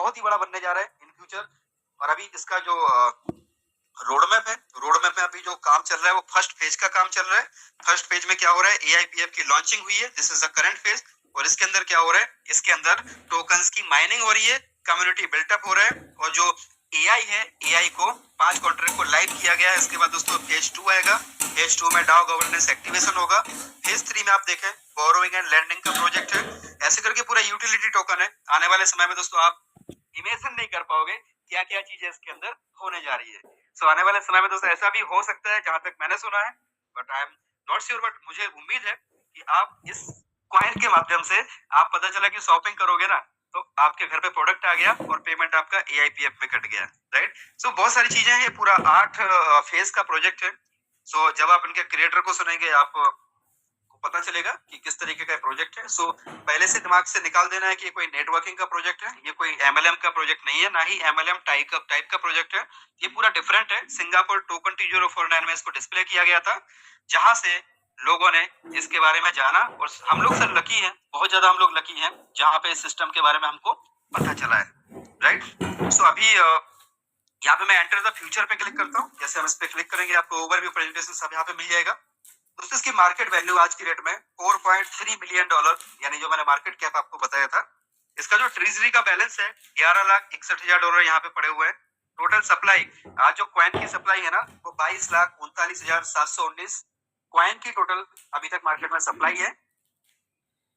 बहुत ही बड़ा बनने जा रहा है इन फ्यूचर। और अभी इसका जो रोड मैप है, रोड मैप में अभी जो काम चल रहा है वो फर्स्ट फेज का काम चल रहा है। फर्स्ट फेज में क्या हो रहा है, एआईपीएफ की लॉन्चिंग हुई है, this is the current phase. और इसके अंदर क्या हो रहा है, इसके अंदर टोकन्स की माइनिंग हो रही है, कम्युनिटी बिल्टअप हो रहा है, और जो एआई है, एआई को 5 कॉन्ट्रैक्ट को लाइव किया गया है। इसके बाद दोस्तों फेज 2 आएगा, फेज 2 में डाओ गवर्नेंस एक्टिवेशन होगा। फेज 3 में आप देखें बोरोइंग एंड लैंडिंग का प्रोजेक्ट है, ऐसे करके पूरा यूटिलिटी टोकन है। आने वाले समय में दोस्तों आप इमेजिन नहीं कर पाओगे क्या क्या चीजें इसके अंदर होने जा रही है। सो आने वाले समय में दोस्तों ऐसा भी हो सकता है, जहां तक मैंने सुना है, but I am not sure, but मुझे उम्मीद है कि आप इस कॉइन के माध्यम से आप पता चला कि शॉपिंग करोगे ना, तो आपके घर पे प्रोडक्ट आ गया और पेमेंट आपका एआईपीएफ में कट गया, राइट। सो बहुत सारी चीजें हैं, पूरा 8 फेज का प्रोजेक्ट है। सो जब आप इनके क्रिएटर को सुनेंगे आप पता चलेगा कि किस तरीके का प्रोजेक्ट है। सो पहले से दिमाग से निकाल देना है कि ये कोई नेटवर्किंग का प्रोजेक्ट है, ये कोई एमएलएम का प्रोजेक्ट नहीं है, ना ही एमएलएम टाइप का प्रोजेक्ट है। ये पूरा डिफरेंट है। सिंगापुर टोकन T049 में इसको डिस्प्ले किया गया था, जहां से लोगों ने इसके बारे में जाना, और हम लोग सर लकी हैं, बहुत ज्यादा हम लोग लकी हैं, जहां पे इस सिस्टम के बारे में हमको पता चला है, राइट। सो अभी यहाँ पे मैं एंटर द फ्यूचर पे क्लिक करता हूँ। जैसे हम इस पे क्लिक करेंगे आपको ओवरव्यू प्रेजेंटेशन सब यहाँ पे मिल जाएगा। दोस्तों इसकी मार्केट वैल्यू आज की डेट में $4.3 मिलियन, यानी जो मैंने मार्केट कैप आपको बताया था। इसका जो ट्रेजरी का बैलेंस है $11,61,000 यहाँ पे पड़े हुए हैं। टोटल सप्लाई, आज जो क्वाइन की सप्लाई है ना, वो 22,39,719 क्वाइन की टोटल अभी तक मार्केट में सप्लाई है।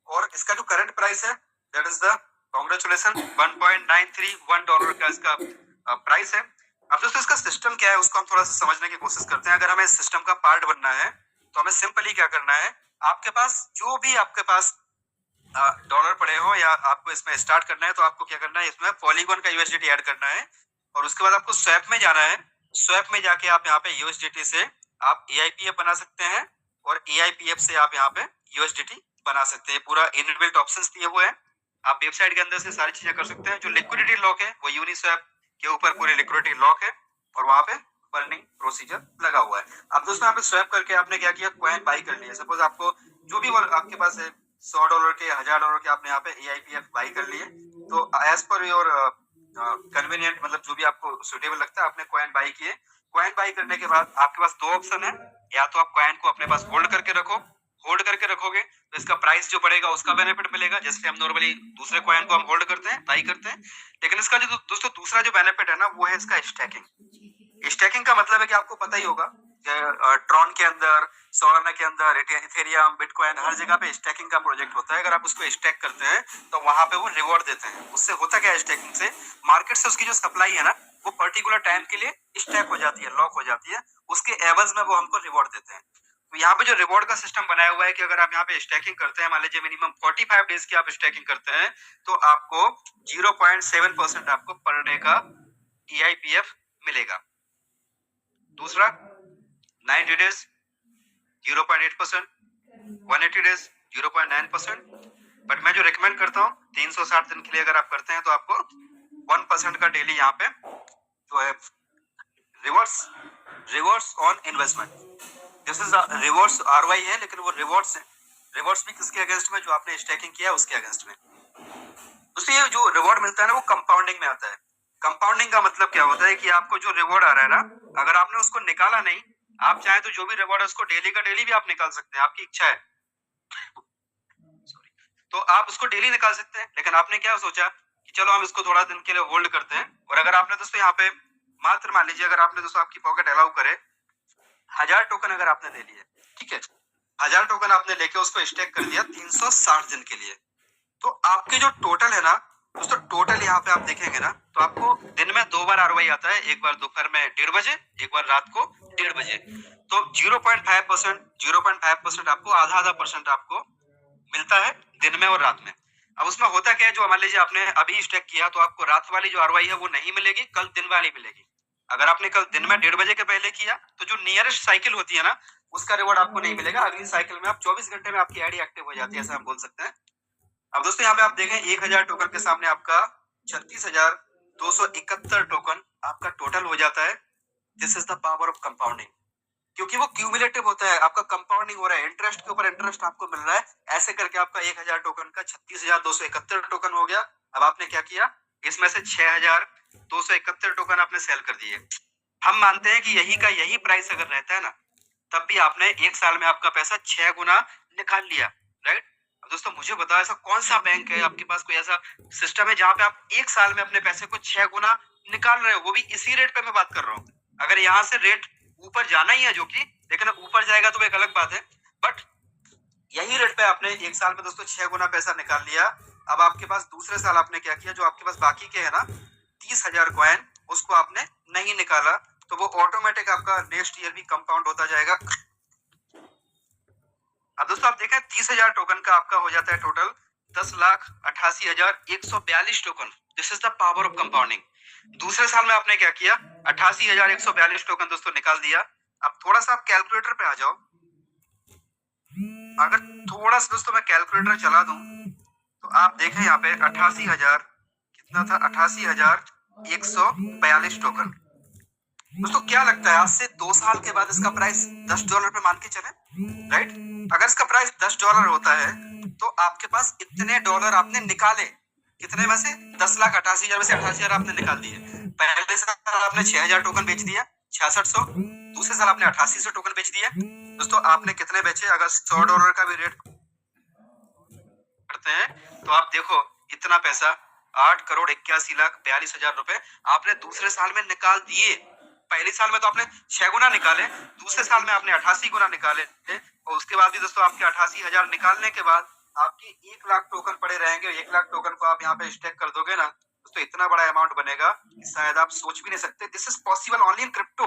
और इसका जो करंट प्राइस है, दैट इज द कांग्रेचुलेशन $1.931 का इसका प्राइस है। अब दोस्तों इसका सिस्टम क्या है उसको हम थोड़ा सा समझने की कोशिश करते हैं। अगर हमें इस सिस्टम का पार्ट बनना है तो हमें सिंपली क्या करना है, आपके पास जो भी आपके पास डॉलर पड़े हो या आपको इसमें स्टार्ट करना है, तो आपको क्या करना है, इसमें पॉलीगॉन का यूएसडीटी ऐड करना है, और उसके बाद आपको स्वैप में जाना है। स्वैप में जाके आप यहाँ पे यूएसडीटी से आप एआईपीएफ बना सकते हैं, और एआईपीएफ से आप यहाँ पे यूएसडीटी बना सकते हैं। पूरा इनबिल्ट ऑप्शंस दिए हुए हैं, आप वेबसाइट के अंदर से सारी चीजें कर सकते हैं। जो लिक्विडिटी लॉक है वो यूनिस्वैप के ऊपर पूरी लिक्विडिटी लॉक है, और वहां पे बर्निंग प्रोसीजर लगा हुआ है। अब दोस्तों यहाँ पे स्वैप करके आपने क्या किया, कॉइन बाई कर लिया। सपोज आपको जो भी आपके पास है $100 के, $1000 के, आपने यहाँ पे एआईपीएफ बाई कर लिए, तो एज पर योर कन्वीनियंट, मतलब जो भी आपको सुटेबल लगता है, आपने कॉइन बाई किए। कॉइन बाई करने के बाद आपके पास दो ऑप्शन है, या तो आप कॉइन को अपने पास होल्ड करके रखो, होल्ड करके रखोगे तो इसका प्राइस जो बढ़ेगा उसका बेनिफिट मिलेगा, जैसे हम नॉर्मली दूसरे कॉइन को हम होल्ड करते हैं, बाई करते हैं। लेकिन इसका जो दोस्तों दूसरा जो बेनिफिट है ना, वो है इसका स्टैकिंग। स्टैकिंग का मतलब है कि आपको पता ही होगा ट्रॉन के अंदर, सोलाना के अंदर, इथेरियम, बिटकॉइन, हर जगह पे स्टैकिंग का प्रोजेक्ट होता है। अगर आप उसको स्टैक करते हैं तो वहां पे वो रिवॉर्ड देते हैं। उससे होता क्या है, स्टैकिंग से मार्केट से उसकी जो सप्लाई है ना, वो पर्टिकुलर टाइम के लिए स्टैक हो जाती है, लॉक हो जाती है, उसके एवज में वो हमको रिवॉर्ड देते हैं। तो यहाँ पे जो रिवॉर्ड का सिस्टम बनाया हुआ है कि अगर आप यहाँ पे स्टैकिंग करते हैं, मान लीजिए मिनिमम 45 डेज की आप स्टैकिंग करते हैं, तो आपको 0.7% आपको पर डे का EIPF मिलेगा। दूसरा 90 डेज 0.8%, 180 डेज 0.9%। बट मैं जो रिकमेंड करता हूँ 360 दिन के लिए अगर आप करते हैं तो आपको 1% का डेली यहाँ पे जो है rewards on investment, this is rewards ROI है, लेकिन वो रिवॉर्ड्स है। रिवॉर्ड्स भी किसके अगेंस्ट में, जो आपने स्टैकिंग किया है उसके अगेंस्ट में। दोस्तों ये जो रिवॉर्ड मिलता है ना, वो कंपाउंडिंग में आता है। कंपाउंडिंग का मतलब क्या होता है कि आपको जो रिवॉर्ड आ रहा है ना, अगर आपने उसको निकाला नहीं, आप चाहे तो जो भी रिवॉर्ड है उसको डेली का डेली भी आप निकाल सकते हैं, आपकी इच्छा है, तो आप उसको डेली निकाल सकते हैं। लेकिन आपने क्या सोचा कि चलो हम इसको थोड़ा दिन के लिए होल्ड करते हैं। और अगर आपने दोस्तों यहाँ पे मात्र मान लीजिए, अगर आपने दोस्तों आपकी पॉकेट अलाउ करे 1000 टोकन अगर आपने ले लिए, ठीक है, 1000 टोकन आपने लेके उसको स्टेक कर दिया 360 दिन के लिए, तो आपके जो टोटल है ना दोस्तों, टोटल यहाँ पे आप देखेंगे ना, तो आपको दिन में 2 बार ROI आता है, एक बार दोपहर में 1:30 बजे, एक बार रात को 1:30 बजे। तो 0.5% आपको आधा परसेंट आपको मिलता है दिन में और रात में। अब उसमें होता क्या है, जो मान लीजिए आपने अभी स्टेक किया, तो आपको रात वाली जो ROI है वो नहीं मिलेगी, कल दिन वाली मिलेगी। अगर आपने कल दिन में 1:30 बजे के पहले किया, तो जो नियरेस्ट साइकिल होती है ना, उसका रिवॉर्ड आपको नहीं मिलेगा। अगली साइकिल में आप 24 घंटे में आपकी आईडी एक्टिव हो जाती है, ऐसा हम बोल सकते हैं। अब दोस्तों यहाँ पे आप देखें 1000 टोकन के सामने आपका 36,271 टोकन आपका टोटल हो जाता है। This is the power of compounding, क्योंकि वो क्यूमुलेटिव होता है, आपका कंपाउंडिंग हो रहा है, इंटरेस्ट के ऊपर इंटरेस्ट आपको मिल रहा है। ऐसे करके आपका 1000 टोकन का 36,271 टोकन हो गया। अब आपने क्या किया, इसमें से 6271 टोकन आपने सेल कर दिए। हम मानते हैं कि यही का यही प्राइस अगर रहता है ना, तब भी आपने एक साल में आपका पैसा 6 गुना निकाल लिया, राइट। अब दोस्तों मुझे बताओ, ऐसा कौन सा बैंक है, आपके पास कोई ऐसा सिस्टम है जहां पे आप एक साल में अपने पैसे को 6 गुना निकाल रहे हो, वो भी इसी रेट पे मैं बात कर रहा हूँ। अगर यहाँ से रेट ऊपर जाना ही है, जो कि लेकिन ऊपर जाएगा तो एक अलग बात है, बट यही रेट पे आपने एक साल में दोस्तों 6 गुना पैसा निकाल लिया। अब आपके पास दूसरे साल आपने क्या किया, जो आपके पास बाकी के है ना 30,000 कॉइन, उसको आपने नहीं निकाला, तो वो ऑटोमेटिक आपका नेक्स्ट ईयर भी कंपाउंड होता जाएगा। अब दोस्तों आप देखें 30,000 टोकन का आपका हो जाता है total 10,88,142 token. This is the power of compounding. दूसरे साल में आपने क्या किया, 88,142 टोकन दोस्तों निकाल दिया। अब थोड़ा सा आप कैलकुलेटर पे आ जाओ। अगर थोड़ा सा दोस्तों मैं कैलकुलेटर चला दूं तो आप देखें यहाँ पे 88,000 कितना था, 88,142 टोकन। दोस्तों क्या लगता है, आज से 2 साल के बाद इसका प्राइस $10 पे मान के चले, राइट। अगर इसका प्राइस $10 होता है तो आपके पास इतने डॉलर आपने निकाले, कितने में से 10,88,000 में से 88,000 आपने निकाल दिए। पहले साल आपने 6,000 टोकन बेच दिया 6600, दूसरे साल आपने 8800 टोकन बेच दिया। दोस्तों आपने कितने बेचे, अगर $100 का भी रेट करते हैं तो आप देखो इतना पैसा 8,81,42,000 रुपए आपने दूसरे साल में निकाल दिए। पहले साल में तो आपने 6 गुना निकाले, दूसरे साल में आपने 88 गुना निकाले, और उसके बाद भी दोस्तों आपके 88,000 निकालने के बाद आपके 1 लाख टोकन पड़े रहेंगे। 1 लाख टोकन को आप यहाँ पे स्टेक कर दोगे ना, तो इतना बड़ा अमाउंट बनेगा कि शायद आप सोच भी नहीं सकते। This is possible only in crypto,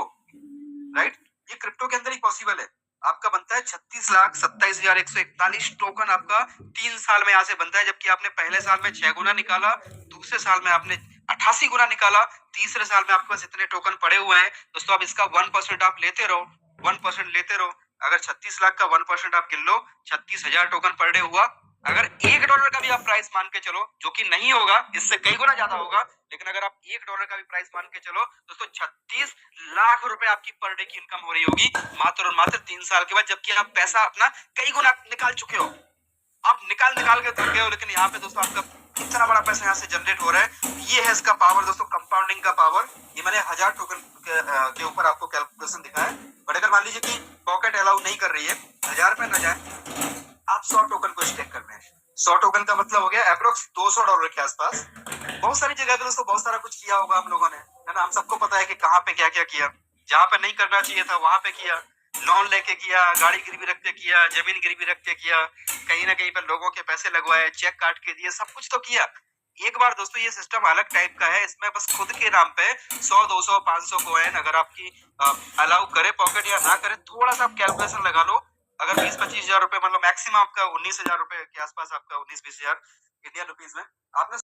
right. ये क्रिप्टो के अंदर ही पॉसिबल है। आपका बनता है 36,27,141 टोकन आपका 3 साल में यहाँ से बनता है, जबकि आपने पहले साल में 6 गुना निकाला, दूसरे साल में आपने 88 गुना निकाला, तीसरे साल में आपके पास इतने टोकन पड़े हुए हैं। दोस्तों आप इसका 1% आप लेते रहो, 1% लेते रहो। अगर 36 लाख का 1% आप गिन लो, 36,000 टोकन पर डे हुआ। अगर $1 का भी आप प्राइस मान के चलो, जो कि नहीं होगा, इससे कई गुना ज्यादा होगा, लेकिन अगर आप $1 का भी प्राइस मान के चलो, दोस्तों 36 लाख रुपए आपकी पर डे की इनकम हो रही होगी मात्र और मात्र 3 साल के बाद, जबकि आप पैसा अपना कई गुना निकाल चुके हो। आप निकाल के थक गए हो, लेकिन यहाँ पे दोस्तों आपका इतना बड़ा पैसा यहाँ से जनरेट हो रहा है। ये है इसका पावर दोस्तों, कंपाउंडिंग का पावर। ये मैंने 1000 टोकन के ऊपर आपको कैलकुलेशन दिखाया है, बट अगर मान लीजिए कि पॉकेट अलाउ नहीं कर रही है, 1000 पे न जाए, आप 100 टोकन को स्टेक कर रहे हैं। 100 टोकन का मतलब हो गया अप्रोक्स $200 के आसपास। बहुत सारी जगह पे दोस्तों बहुत सारा कुछ किया होगा हम लोगों ने, है ना। हम सबको पता है कि कहाँ पे क्या क्या किया, जहाँ पे नहीं करना चाहिए था वहां पे किया, लोन लेके किया, गाड़ी गिरवी रख के किया, जमीन गिरवी रख के किया, कहीं ना कहीं पर लोगों के पैसे लगवाए, चेक काट के दिए, सब कुछ तो किया। एक बार दोस्तों ये सिस्टम अलग टाइप का है, इसमें बस खुद के नाम पे 100, 200, 500 कॉइन अगर आपकी अलाउ करे पॉकेट या ना करे, थोड़ा सा आप कैलकुलेशन लगा लो। अगर 20-25 हजार रुपए, मतलब मैक्सिमम आपका 19,000 रुपए के आसपास, आपका 19-20 हजार इंडियन रुपीज में आपने